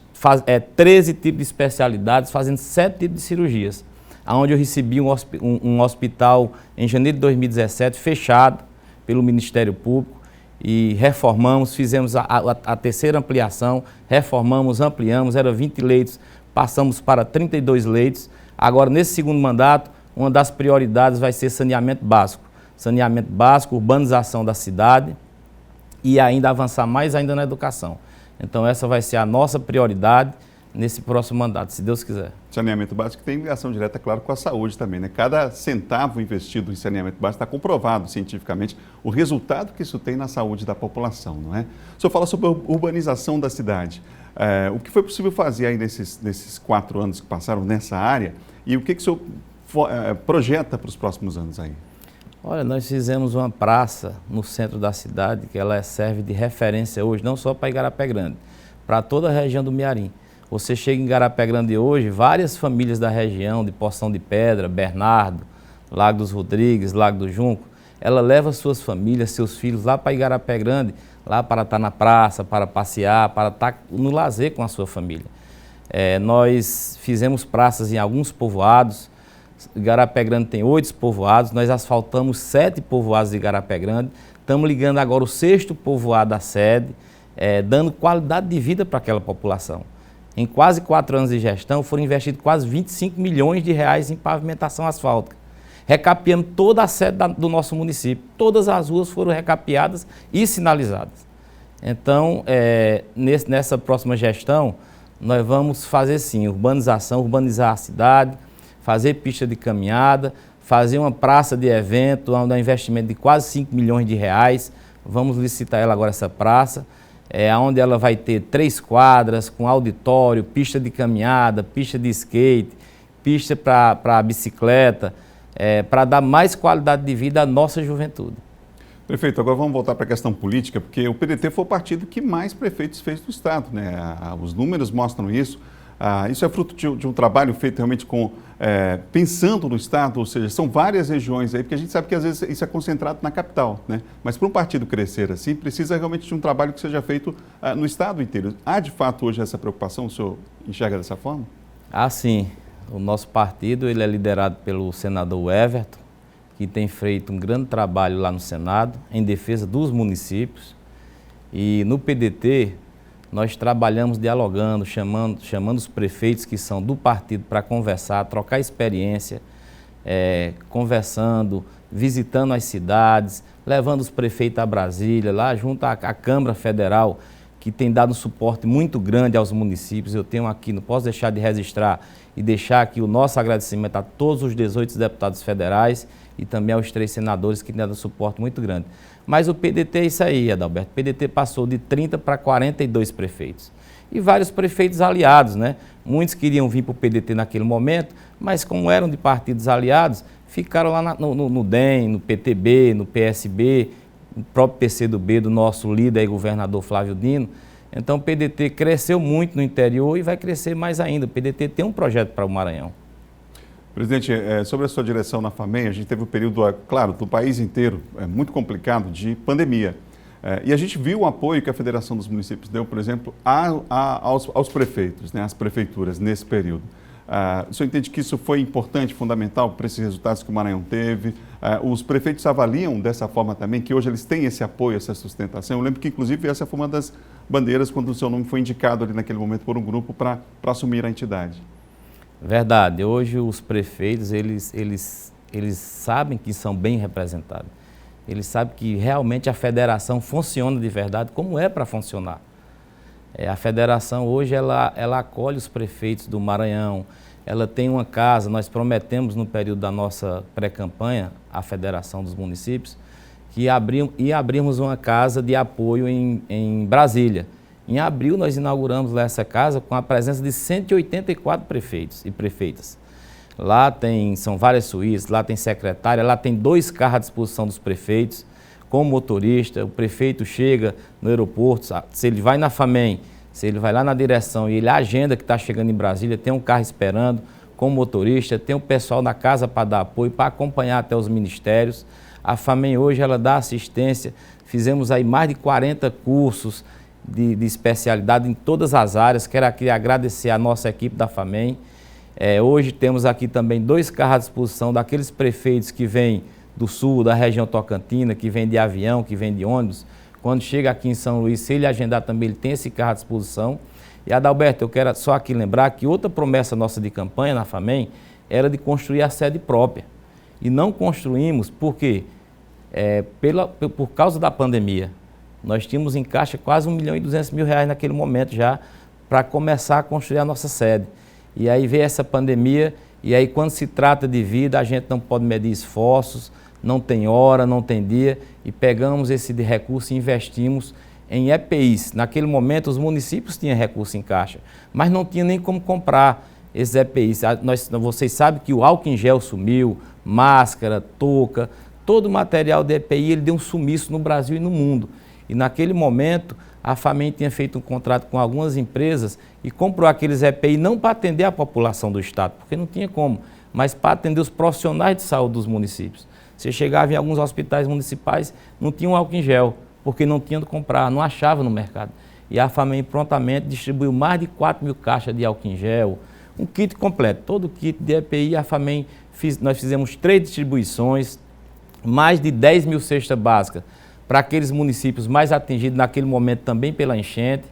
13 tipos de especialidades, fazendo 7 tipos de cirurgias. Onde eu recebi um hospital em janeiro de 2017, fechado pelo Ministério Público, e reformamos, fizemos a terceira ampliação, reformamos, ampliamos, era 20 leitos, passamos para 32 leitos. Agora, nesse segundo mandato, uma das prioridades vai ser saneamento básico. Saneamento básico, urbanização da cidade e ainda avançar mais ainda na educação. Então, essa vai ser a nossa prioridade nesse próximo mandato, se Deus quiser. Saneamento básico tem ligação direta, claro, com a saúde também, né? Cada centavo investido em saneamento básico está comprovado cientificamente o resultado que isso tem na saúde da população, não é? O senhor fala sobre a urbanização da cidade. O que foi possível fazer aí nesses 4 anos que passaram nessa área e o que o senhor projeta para os próximos anos aí? Olha, nós fizemos uma praça no centro da cidade que ela serve de referência hoje, não só para Igarapé Grande, para toda a região do Mearim. Você chega em Igarapé Grande hoje, várias famílias da região, de Poção de Pedra, Bernardo, Lago dos Rodrigues, Lago do Junco, ela leva suas famílias, seus filhos lá para Igarapé Grande, lá para estar na praça, para passear, para estar no lazer com a sua família. Nós fizemos praças em alguns povoados. Igarapé Grande tem 8 povoados, nós asfaltamos 7 povoados de Igarapé Grande, estamos ligando agora o 6º povoado à sede, dando qualidade de vida para aquela população. Em quase 4 anos de gestão, foram investidos quase 25 milhões de reais em pavimentação asfáltica, recapeando toda a sede do nosso município. Todas as ruas foram recapeadas e sinalizadas. Então, nessa próxima gestão, nós vamos fazer sim, urbanização, urbanizar a cidade, fazer pista de caminhada, fazer uma praça de evento, onde há um investimento de quase 5 milhões de reais. Vamos licitar ela agora, essa praça, onde ela vai ter 3 quadras, com auditório, pista de caminhada, pista de skate, pista para bicicleta, para dar mais qualidade de vida à nossa juventude. Prefeito, agora vamos voltar para a questão política, porque o PDT foi o partido que mais prefeitos fez no Estado, né? Os números mostram isso. Isso é fruto de um trabalho feito realmente pensando no Estado, ou seja, são várias regiões aí, porque a gente sabe que às vezes isso é concentrado na capital, né? Mas para um partido crescer assim, precisa realmente de um trabalho que seja feito no Estado inteiro. Há de fato hoje essa preocupação, o senhor enxerga dessa forma? Sim. O nosso partido ele é liderado pelo senador Everton, que tem feito um grande trabalho lá no Senado, em defesa dos municípios. E no PDT, nós trabalhamos dialogando, chamando os prefeitos que são do partido para conversar, trocar experiência, conversando, visitando as cidades, levando os prefeitos a Brasília, lá junto à Câmara Federal, que tem dado um suporte muito grande aos municípios. Eu tenho aqui, não posso deixar de registrar e deixar aqui o nosso agradecimento a todos os 18 deputados federais e também aos 3 senadores que têm dado um suporte muito grande. Mas o PDT é isso aí, Adalberto. O PDT passou de 30 para 42 prefeitos. E vários prefeitos aliados, né? Muitos queriam vir para o PDT naquele momento, mas como eram de partidos aliados, ficaram lá no DEM, no PTB, no PSB, no próprio PCdoB do nosso líder e governador Flávio Dino. Então o PDT cresceu muito no interior e vai crescer mais ainda. O PDT tem um projeto para o Maranhão. Presidente, sobre a sua direção na FAMEM, a gente teve um período, claro, do país inteiro, muito complicado, de pandemia. E a gente viu o apoio que a Federação dos Municípios deu, por exemplo, aos prefeitos, né, às prefeituras, nesse período. O senhor entende que isso foi importante, fundamental para esses resultados que o Maranhão teve? Os prefeitos avaliam dessa forma também, que hoje eles têm esse apoio, essa sustentação? Eu lembro que, inclusive, essa foi uma das bandeiras quando o seu nome foi indicado ali naquele momento por um grupo para assumir a entidade. Verdade. Hoje os prefeitos, eles sabem que são bem representados. Eles sabem que realmente a federação funciona de verdade como é para funcionar. A federação hoje, ela acolhe os prefeitos do Maranhão, ela tem uma casa, nós prometemos no período da nossa pré-campanha, a Federação dos Municípios, que abrimos uma casa de apoio em Brasília. Em abril nós inauguramos lá essa casa com a presença de 184 prefeitos e prefeitas. Lá são várias suítes, lá tem secretária, lá tem 2 carros à disposição dos prefeitos, com motorista. O prefeito chega no aeroporto, se ele vai na FAMEM, se ele vai lá na direção e ele agenda que está chegando em Brasília, tem um carro esperando com motorista, tem o pessoal na casa para dar apoio, para acompanhar até os ministérios. A FAMEM hoje ela dá assistência, fizemos aí mais de 40 cursos de especialidade em todas as áreas. Quero aqui agradecer a nossa equipe da FAMEM. Hoje temos aqui também 2 carros à disposição daqueles prefeitos que vêm do sul, da região Tocantina, que vêm de avião, que vêm de ônibus. Quando chega aqui em São Luís, se ele agendar também, ele tem esse carro à disposição. E, Adalberto, eu quero só aqui lembrar que outra promessa nossa de campanha na FAMEM era de construir a sede própria. E não construímos porque, por causa da pandemia, nós tínhamos em caixa quase R$1.200.000 naquele momento já para começar a construir a nossa sede. E aí veio essa pandemia, e aí quando se trata de vida, a gente não pode medir esforços, não tem hora, não tem dia, e pegamos esse recurso e investimos em EPIs. Naquele momento os municípios tinham recurso em caixa, mas não tinha nem como comprar esses EPIs. Vocês sabem que o álcool em gel sumiu, máscara, touca, todo o material de EPI ele deu um sumiço no Brasil e no mundo. E naquele momento a FAMEM tinha feito um contrato com algumas empresas e comprou aqueles EPI não para atender a população do estado, porque não tinha como, mas para atender os profissionais de saúde dos municípios. Você chegava em alguns hospitais municipais, não tinha um álcool em gel, porque não tinha de comprar, não achava no mercado. E a FAMEM prontamente distribuiu mais de 4.000 caixas de álcool em gel, um kit completo, todo o kit de EPI. A FAMEM, nós fizemos 3 distribuições, mais de 10.000 cestas básicas para aqueles municípios mais atingidos naquele momento também pela enchente.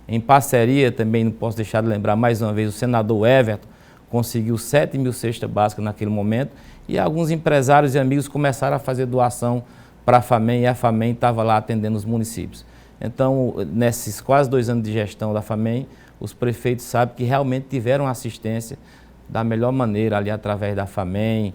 Em parceria também, não posso deixar de lembrar mais uma vez, o senador Everton conseguiu 7.000 cestas básicas naquele momento, e alguns empresários e amigos começaram a fazer doação para a FAMEM, e a FAMEM estava lá atendendo os municípios. Então, nesses quase 2 anos de gestão da FAMEM, os prefeitos sabem que realmente tiveram assistência da melhor maneira ali através da FAMEM.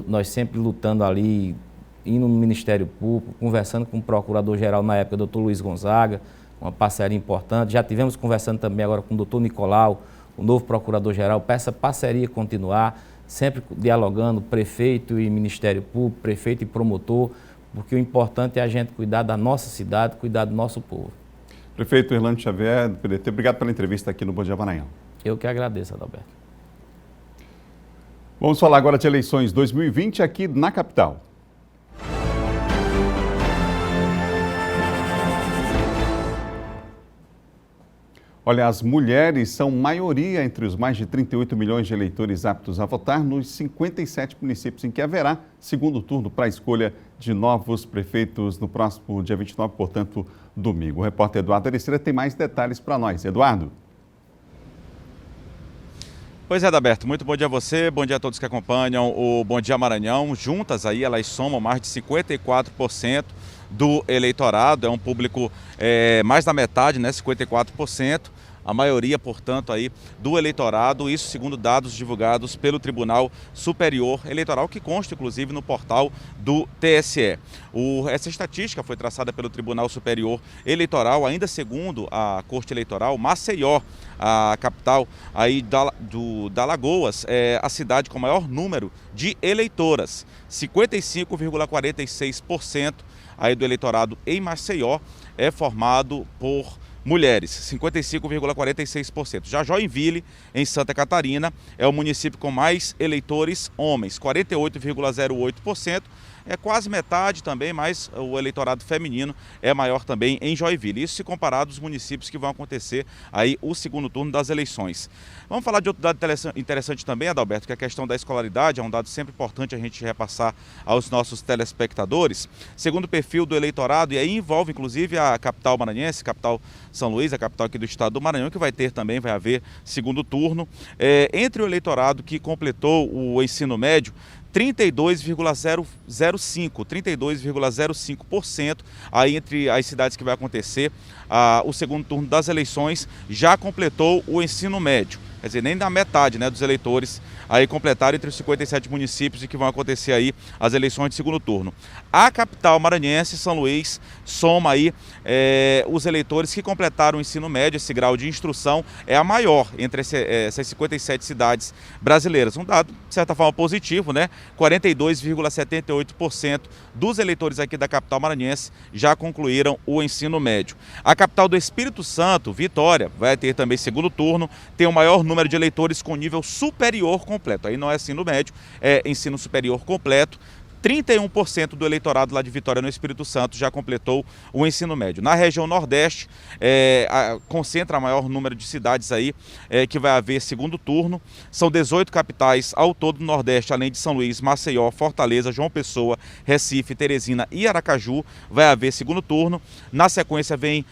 Nós sempre lutando ali, indo no Ministério Público, conversando com o Procurador-Geral na época, o Dr. Luiz Gonzaga, uma parceria importante. Já tivemos conversando também agora com o Dr. Nicolau, o novo Procurador-Geral, para essa parceria continuar, sempre dialogando, prefeito e Ministério Público, prefeito e promotor, porque o importante é a gente cuidar da nossa cidade, cuidar do nosso povo. Prefeito Erlando Xavier, do PDT, obrigado pela entrevista aqui no Bom Dia Maranhão. Eu que agradeço, Adalberto. Vamos falar agora de eleições 2020 aqui na capital. Olha, as mulheres são maioria entre os mais de 38 milhões de eleitores aptos a votar nos 57 municípios em que haverá segundo turno para a escolha de novos prefeitos no próximo dia 29, portanto, domingo. O repórter Eduardo Ericeira tem mais detalhes para nós. Eduardo. Pois é, Adalberto, muito bom dia a você, bom dia a todos que acompanham o Bom Dia Maranhão. Juntas aí, elas somam mais de 54% do eleitorado, é um público mais da metade, né, 54%. A maioria, portanto, aí do eleitorado, isso segundo dados divulgados pelo Tribunal Superior Eleitoral, que consta, inclusive, no portal do TSE. Essa estatística foi traçada pelo Tribunal Superior Eleitoral, ainda segundo a Corte Eleitoral. Maceió, a capital aí da Alagoas, é a cidade com maior número de eleitoras, 55,46% aí do eleitorado em Maceió é formado por mulheres, 55,46%. Já Joinville, em Santa Catarina, é o município com mais eleitores homens, 48,08%. É quase metade também, mas o eleitorado feminino é maior também em Joinville. Isso se comparado aos municípios que vão acontecer aí o segundo turno das eleições. Vamos falar de outro dado interessante também, Adalberto, que é a questão da escolaridade. É um dado sempre importante a gente repassar aos nossos telespectadores. Segundo o perfil do eleitorado, e aí envolve inclusive a capital maranhense, capital São Luís, a capital aqui do estado do Maranhão, que vai haver segundo turno. Entre o eleitorado que completou o ensino médio, 32,05% aí entre as cidades que vai acontecer o segundo turno das eleições já completou o ensino médio. quer dizer, nem da metade, né, dos eleitores aí completaram entre os 57 municípios em que vão acontecer aí as eleições de segundo turno. A capital maranhense, São Luís, soma aí os eleitores que completaram o ensino médio. Esse grau de instrução é a maior entre essas 57 cidades brasileiras. Um dado, de certa forma, positivo, né? 42,78% dos eleitores aqui da capital maranhense já concluíram o ensino médio. A capital do Espírito Santo, Vitória, vai ter também segundo turno, tem o maior número de eleitores com nível superior completo. Aí não é ensino médio, é ensino superior completo. 31% do eleitorado lá de Vitória, no Espírito Santo, já completou o ensino médio. Na região Nordeste, concentra maior número de cidades aí que vai haver segundo turno. São 18 capitais ao todo no Nordeste, além de São Luís, Maceió, Fortaleza, João Pessoa, Recife, Teresina e Aracaju, vai haver segundo turno. Na sequência vem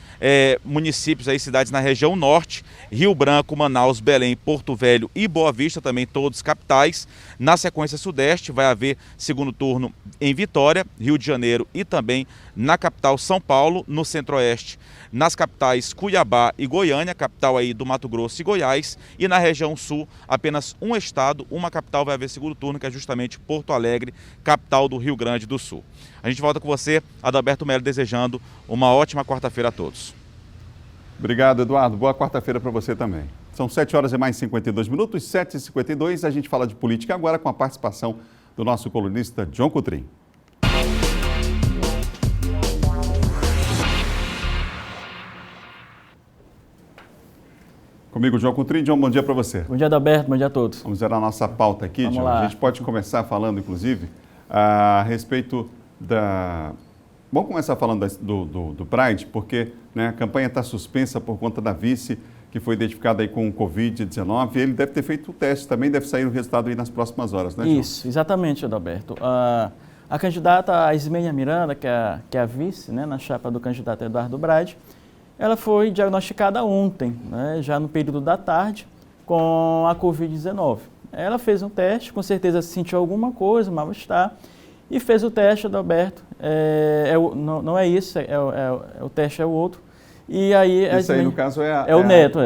municípios aí, cidades na região Norte, Rio Branco, Manaus, Belém, Porto Velho e Boa Vista, também todos capitais. Na sequência Sudeste, vai haver segundo turno em Vitória, Rio de Janeiro e também na capital São Paulo. No Centro-Oeste, nas capitais Cuiabá e Goiânia, capital aí do Mato Grosso e Goiás, e na região Sul, apenas um estado, uma capital vai haver segundo turno, que é justamente Porto Alegre, capital do Rio Grande do Sul. A gente volta com você, Adalberto Melo, desejando uma ótima quarta-feira a todos. Obrigado, Eduardo. Boa quarta-feira para você também. São 7 horas e mais 52 minutos, 7h52. A gente fala de política agora com a participação do nosso colunista John Coutrin. Comigo, John Coutrin. John, bom dia para você. Bom dia, Adalberto. Bom dia a todos. Vamos ver a nossa pauta aqui, Vamos John. lá. A gente pode começar falando, inclusive, a respeito da... Vamos começar falando do Pride, porque, né, a campanha está suspensa por conta da vice, que foi identificada aí com o Covid-19. Ele deve ter feito o teste, também deve sair o resultado aí nas próximas horas, né, João? Isso, exatamente, Adalberto. A candidata Ismênia Miranda, que é a vice, né, na chapa do candidato Eduardo Brade, ela foi diagnosticada ontem, né, já no período da tarde, com a Covid-19. Ela fez um teste, com certeza sentiu alguma coisa, mal-estar, e fez o teste, Adalberto. Não é isso, o teste é o outro. E aí, isso aí, no caso, é o neto,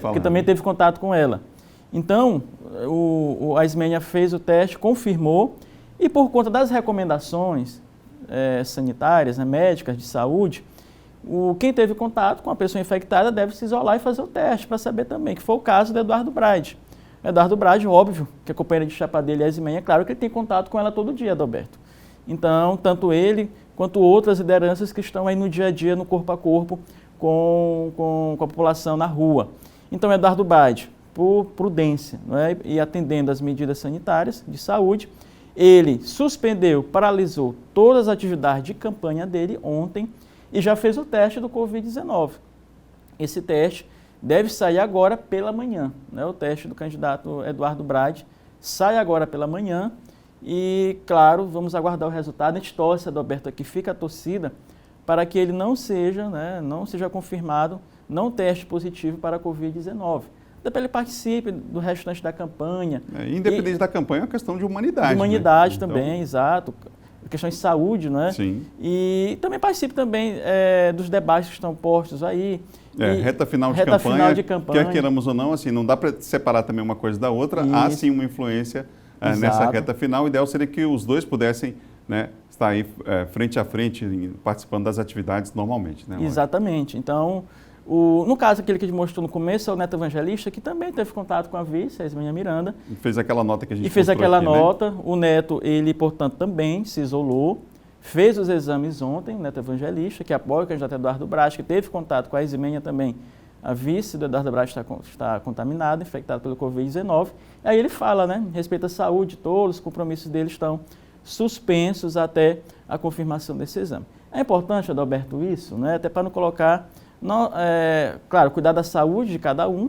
falando, que também teve contato com ela. Então, a Ismênia fez o teste, confirmou, e por conta das recomendações sanitárias, né, médicas, de saúde, quem teve contato com a pessoa infectada deve se isolar e fazer o teste para saber também, que foi o caso do Eduardo Brade. Eduardo Brade, óbvio, que a companheira de chapa dele é a Ismênia, é claro que ele tem contato com ela todo dia, Adalberto. Então, tanto ele quanto outras lideranças que estão aí no dia a dia, no corpo a corpo, com a população na rua. Então, Eduardo Brade, por prudência, não é? E atendendo às medidas sanitárias de saúde, ele suspendeu, paralisou todas as atividades de campanha dele ontem e já fez o teste do Covid-19. Esse teste deve sair agora pela manhã, né? O teste do candidato Eduardo Brade sai agora pela manhã e, claro, vamos aguardar o resultado. A gente torce, Adalberto, aqui fica a torcida para que ele não seja confirmado, não teste positivo para a Covid-19. Depois ele participe do restante da campanha. Independente da campanha, é uma questão de humanidade. De humanidade, né? também, então... exato. Questão de saúde, não é? Sim. E também participe também dos debates que estão postos aí. Reta final de campanha, quer queiramos ou não, assim, não dá para separar também uma coisa da outra. Há sim uma influência nessa reta final. O ideal seria que os dois pudessem, né, estar aí frente a frente, participando das atividades normalmente. Né, exatamente. Então, no caso, aquele que a gente mostrou no começo é o Neto Evangelista, que também teve contato com a vice, a Ismênia Miranda. E fez aquela nota que a gente fez aquela aqui, nota. Né? O Neto, ele, portanto, também se isolou, fez os exames ontem, o Neto Evangelista, que apoia o candidato Eduardo Brade, que teve contato com a Ismênia também. A vice do Eduardo Brade está contaminada, infectada pelo Covid-19. Aí ele fala, né, respeito à saúde, todos os compromissos dele estão suspensos até a confirmação desse exame. É importante, Adalberto, isso, né, até para não colocar... claro, cuidar da saúde de cada um,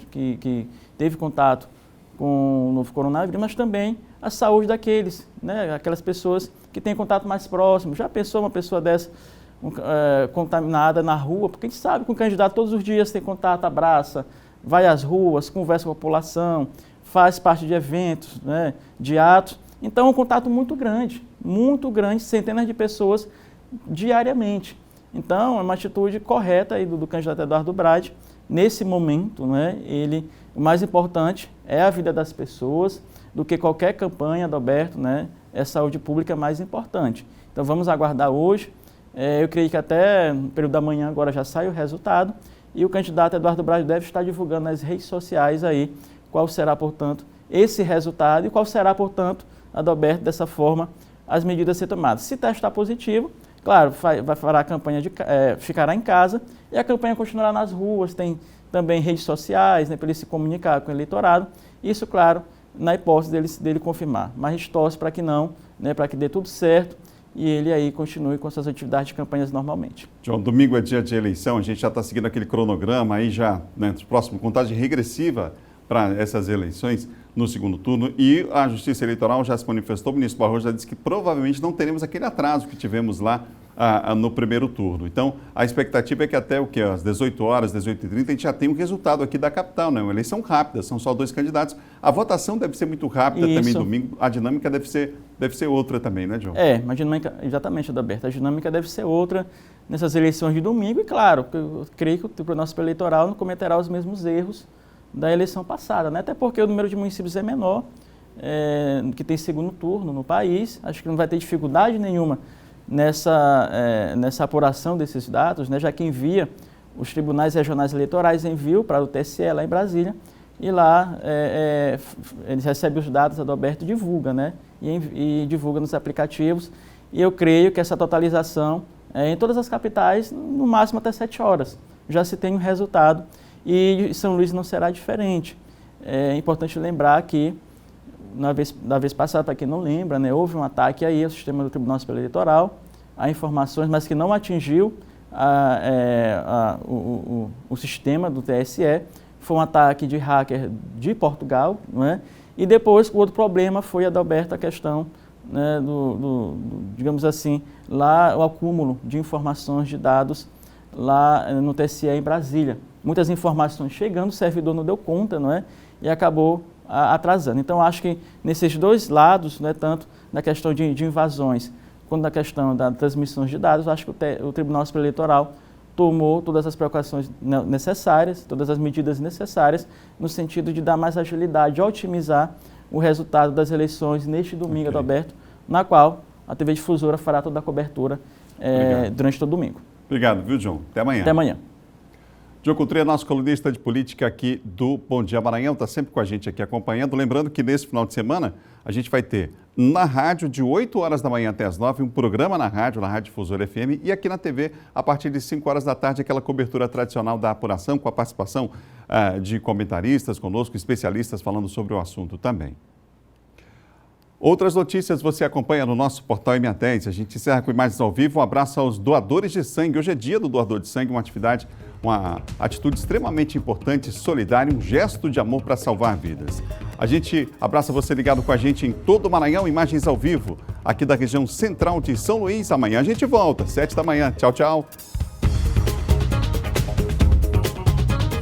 que teve contato com o novo coronavírus, mas também a saúde daqueles, né, aquelas pessoas que têm contato mais próximo. Já pensou uma pessoa dessa contaminada na rua? Porque a gente sabe que o candidato todos os dias tem contato, abraça, vai às ruas, conversa com a população, faz parte de eventos, né, de atos. Então, é um contato muito grande, centenas de pessoas diariamente. Então, é uma atitude correta aí do candidato Eduardo Brade, nesse momento, né, o mais importante é a vida das pessoas, do que qualquer campanha, Adalberto, né, é saúde pública mais importante. Então vamos aguardar hoje, eu creio que até no período da manhã agora já sai o resultado, e o candidato Eduardo Braga deve estar divulgando nas redes sociais aí qual será, portanto, esse resultado e qual será, portanto, Adalberto, dessa forma, as medidas a ser tomadas. Se testar positivo, claro, fará a campanha ficará em casa e a campanha continuará nas ruas, tem também redes sociais, né, para ele se comunicar com o eleitorado. Isso, claro, na hipótese dele confirmar. Mas a gente torce para que não, né, para que dê tudo certo e ele aí continue com suas atividades de campanhas normalmente. João, domingo é dia de eleição, a gente já está seguindo aquele cronograma aí já, né, próximo, contagem regressiva para essas eleições no segundo turno, e a Justiça Eleitoral já se manifestou, o ministro Barroso já disse que provavelmente não teremos aquele atraso que tivemos lá no primeiro turno. Então, a expectativa é que até às 18 horas, 18h30, a gente já tem o resultado aqui da capital, né? Uma eleição rápida, são só 2 candidatos. A votação deve ser muito rápida também domingo, a dinâmica deve ser outra também, né, João? A dinâmica, exatamente, Adalberto, a dinâmica deve ser outra nessas eleições de domingo e, claro, eu creio que o Tribunal Superior Eleitoral não cometerá os mesmos erros da eleição passada, né? Até porque o número de municípios é menor, que tem segundo turno no país, acho que não vai ter dificuldade nenhuma nessa apuração desses dados, né? Já que envia os tribunais regionais eleitorais, enviam para o TSE lá em Brasília, e lá eles recebem os dados, Adalberto divulga, né? E divulga nos aplicativos, e eu creio que essa totalização em todas as capitais, no máximo até 7 horas, já se tem um resultado. E São Luís não será diferente. É importante lembrar que, na vez passada, para quem não lembra, né, houve um ataque aí ao sistema do Tribunal Superior Eleitoral, há informações, mas que não atingiu o sistema do TSE. Foi um ataque de hacker de Portugal, não é? E depois o outro problema foi, Adalberto, a questão, né, digamos assim, lá o acúmulo de informações, de dados lá no TSE em Brasília. Muitas informações chegando, o servidor não deu conta, não é? E acabou atrasando. Então, acho que nesses dois lados, né, tanto na questão de invasões quanto na questão da transmissão de dados, acho que o Tribunal Superior Eleitoral tomou todas as precauções necessárias, todas as medidas necessárias, no sentido de dar mais agilidade, de otimizar o resultado das eleições neste domingo, Adalberto, na qual a TV Difusora fará toda a cobertura durante todo domingo. Obrigado, viu, João? Até amanhã. Até amanhã. Diogo Coutret, nosso colunista de política aqui do Bom Dia Maranhão, está sempre com a gente aqui acompanhando. Lembrando que nesse final de semana a gente vai ter na rádio de 8 horas da manhã até as 9, um programa na Rádio Difusora FM, e aqui na TV, a partir de 5 horas da tarde, aquela cobertura tradicional da apuração, com a participação de comentaristas conosco, especialistas falando sobre o assunto também. Outras notícias você acompanha no nosso portal M10. A gente encerra com imagens ao vivo. Um abraço aos doadores de sangue. Hoje é dia do doador de sangue, uma atitude extremamente importante, solidária, um gesto de amor para salvar vidas. A gente abraça você ligado com a gente em todo o Maranhão, imagens ao vivo, aqui da região central de São Luís. Amanhã a gente volta, 7 da manhã. Tchau, tchau.